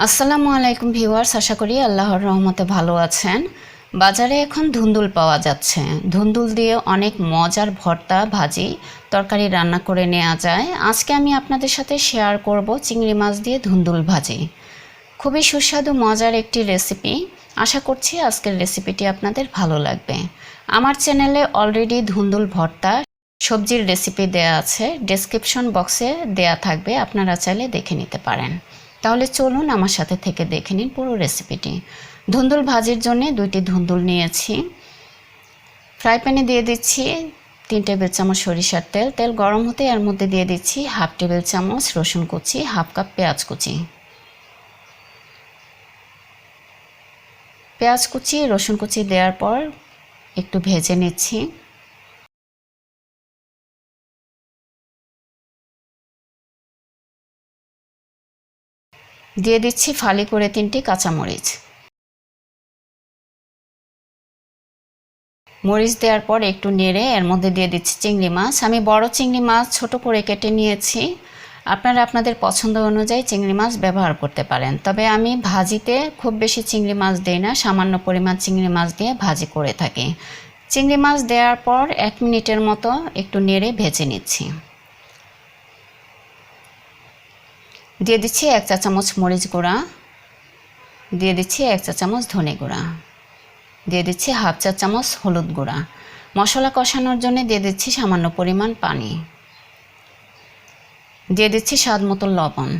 আসসালামু আলাইকুম ভিউয়ার্স, আশা করি আল্লাহর রহমতে ভালো আছেন। বাজারে এখন ধুন্দুল পাওয়া যাচ্ছে। ধুন্দুল দিয়ে অনেক মজার ভর্তা, ভাজি, তরকারি রান্না করে নেওয়া যায়। আজকে আমি আপনাদের সাথে শেয়ার করব চিংড়ি মাছ দিয়ে ধুন্দুল ভাজি। খুবই সুস্বাদু মজার একটি রেসিপি। আশা করছি আজকের রেসিপিটি আপনাদের ভালো লাগবে। আমার চ্যানেলে অলরেডি ধুন্দুল ভর্তা সবজির রেসিপি দেয়া আছে, ডেসক্রিপশন বক্সে দেয়া থাকবে, আপনারা চাইলে দেখে নিতে পারেন। তাহলে চলুন আমার সাথে থেকে দেখে নিন পুরো রেসিপিটি। ধুন্দুল ভাজির জন্য 2টি ধুন্দুল নিয়েছি। ফ্রাই প্যানে দিয়ে দিচ্ছি 3 টেবিল চামচ সরিষার তেল। তেল গরম হতে এর মধ্যে দিয়ে দিচ্ছি 1/2 টেবিল চামচ রসুন কুচি, 1/2 কাপ পেঁয়াজ কুচি। পেঁয়াজ কুচি, রসুন কুচি দেওয়ার পর একটু ভেজে নিচ্ছি। দিয়ে দিচ্ছি ফালি করে 3টি কাঁচামরিচ। মরিচ দেওয়ার পর একটু নেড়ে এর মধ্যে দিয়ে দিচ্ছি চিংড়ি মাছ। আমি বড় চিংড়ি মাছ ছোট করে কেটে নিয়েছি। আপনারা আপনাদের পছন্দ অনুযায়ী চিংড়ি মাছ ব্যবহার করতে পারেন, তবে আমি ভাজিতে খুব বেশি চিংড়ি মাছ দিই না, সামান্য পরিমাণ চিংড়ি মাছ দিয়ে ভাজি করে থাকি। চিংড়ি মাছ দেওয়ার পর 1 মিনিটের মতো একটু নেড়ে ভেজে নিচ্ছি। দিয়ে দিচ্ছি 1 চা চামচ মরিচ গুঁড়া, দিয়ে দিচ্ছি 1 চা চামচ ধনে গুঁড়া, দিয়ে দিচ্ছি 1/2 চা চামচ হলুদ গুঁড়া। মশলা কষানোর জন্য দিয়ে দিচ্ছি সামান্য পরিমাণ পানি, দিয়ে দিচ্ছি স্বাদ মতো লবণ।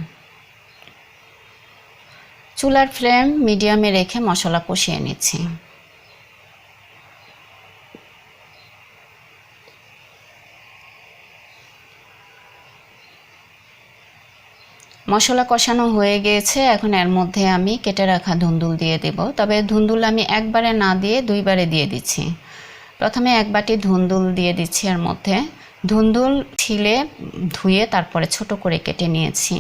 চুলার ফ্লেম মিডিয়ামে রেখে মশলা কষিয়ে নিচ্ছি। মশলা কষানো হয়ে গিয়েছে, এখন এর মধ্যে আমি কেটে রাখা ধুন্দুল দিয়ে দেব। তবে ধুন্দুল আমি একবারে না দিয়ে 2বারে দিয়ে দিচ্ছি। প্রথমে 1 বাটি ধুন্দুল দিয়ে দিচ্ছি এর মধ্যে। ধুন্দুল ছিলে ধুয়ে তারপরে ছোট করে কেটে নিয়েছি।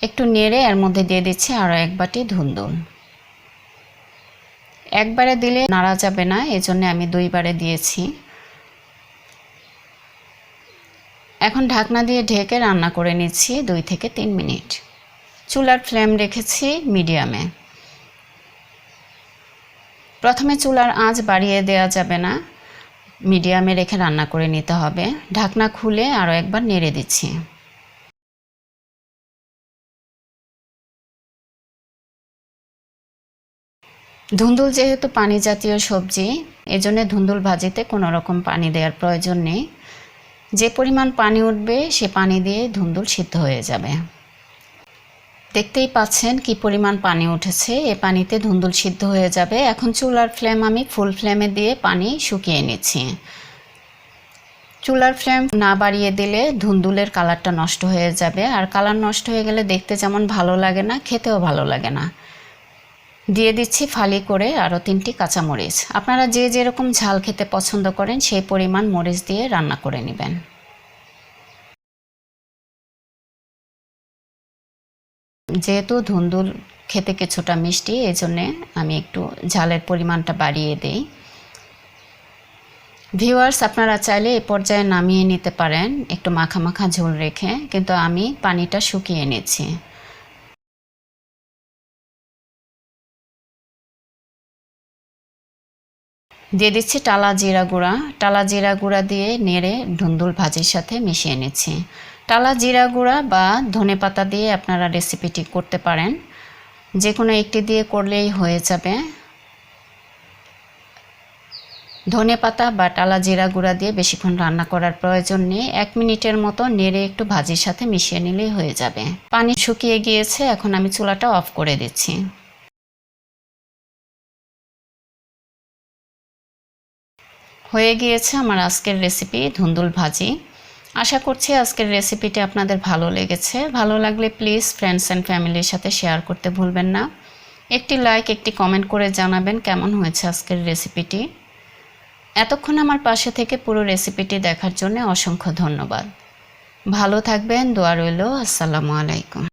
একটু নেড়ে এর মধ্যে দিয়ে দিচ্ছি আরও 1 বাটি ধুন্দুল। একবারে দিলে নাড়া যাবে না, এজন্য আমি 2বারে দিয়েছি। এখন ঢাকনা দিয়ে ঢেকে রান্না করে নিচ্ছি 2 থেকে 3 মিনিট। চুলার ফ্লেম রেখেছি মিডিয়ামে। প্রথমে চুলার আঁচ বাড়িয়ে দেওয়া যাবে না, মিডিয়ামে রেখে রান্না করে নিতে হবে। ঢাকনা খুলে আরও একবার নেড়ে দিচ্ছি। ধুন্দুল যেহেতু পানি জাতীয় সবজি, এজন্য ধুন্দুল ভাজিতে কোনো রকম পানি দেওয়ার প্রয়োজন নেই। যে পরিমাণ পানি উঠবে সে পানি দিয়ে ধুন্দুল সিদ্ধ হয়ে যাবে। দেখতেই পাচ্ছেন কি পরিমাণ পানি উঠেছে, এ পানিতে ধুন্দুল সিদ্ধ হয়ে যাবে। এখন চুলার ফ্লেম আমি ফুল ফ্লেমে দিয়ে পানি শুকিয়ে নিচ্ছি। চুলার ফ্লেম না বাড়িয়ে দিলে ধুন্দুলের কালারটা নষ্ট হয়ে যাবে, আর কালার নষ্ট হয়ে গেলে দেখতে যেমন ভালো লাগে না, খেতেও ভালো লাগে না। দিয়ে দিচ্ছি ফালি করে আরও 3টি কাঁচামরিচ। আপনারা যে যেরকম ঝাল খেতে পছন্দ করেন সেই পরিমাণ মরিচ দিয়ে রান্না করে নেবেন। যেহেতু ধুন্দুল খেতে কিছুটা মিষ্টি, এই জন্যে আমি একটু ঝালের পরিমাণটা বাড়িয়ে দিই। ভিউয়ার্স, আপনারা চাইলে এই পর্যায়ে নামিয়ে নিতে পারেন একটু মাখা মাখা ঝোল রেখে, কিন্তু আমি পানিটা শুকিয়ে নিচ্ছি। দিয়ে দিচ্ছি টালা জিরা গুঁড়া। টালা জিরা গুঁড়া দিয়ে নেড়ে ধুন্দুল ভাজির সাথে মিশিয়ে নিচ্ছি। টালা জিরা গুঁড়া বা ধনেপাতা দিয়ে আপনারা রেসিপিটি করতে পারেন, যে কোনো একটি দিয়ে করলেই হয়ে যাবে। ধনেপাতা বা টালা জিরা গুঁড়া দিয়ে বেশিক্ষণ রান্না করার প্রয়োজন নেই, 1 মিনিটের মতো নেড়ে একটু ভাজির সাথে মিশিয়ে নিলেই হয়ে যাবে। পানি শুকিয়ে গিয়েছে, এখন আমি চুলাটা অফ করে দিচ্ছি। হয়ে গিয়েছে আমার আজকের রেসিপি ধুন্দুল ভাজি। আশা করছি আজকের রেসিপিটি আপনাদের ভালো লেগেছে। ভালো লাগলে প্লিজ ফ্রেন্ডস অ্যান্ড ফ্যামিলির সাথে শেয়ার করতে ভুলবেন না। একটি লাইক, একটি কমেন্ট করে জানাবেন কেমন হয়েছে আজকের রেসিপিটি। এতক্ষণ আমার পাশে থেকে পুরো রেসিপিটি দেখার জন্য অসংখ্য ধন্যবাদ। ভালো থাকবেন, দোয়া রইল। আসসালামু আলাইকুম।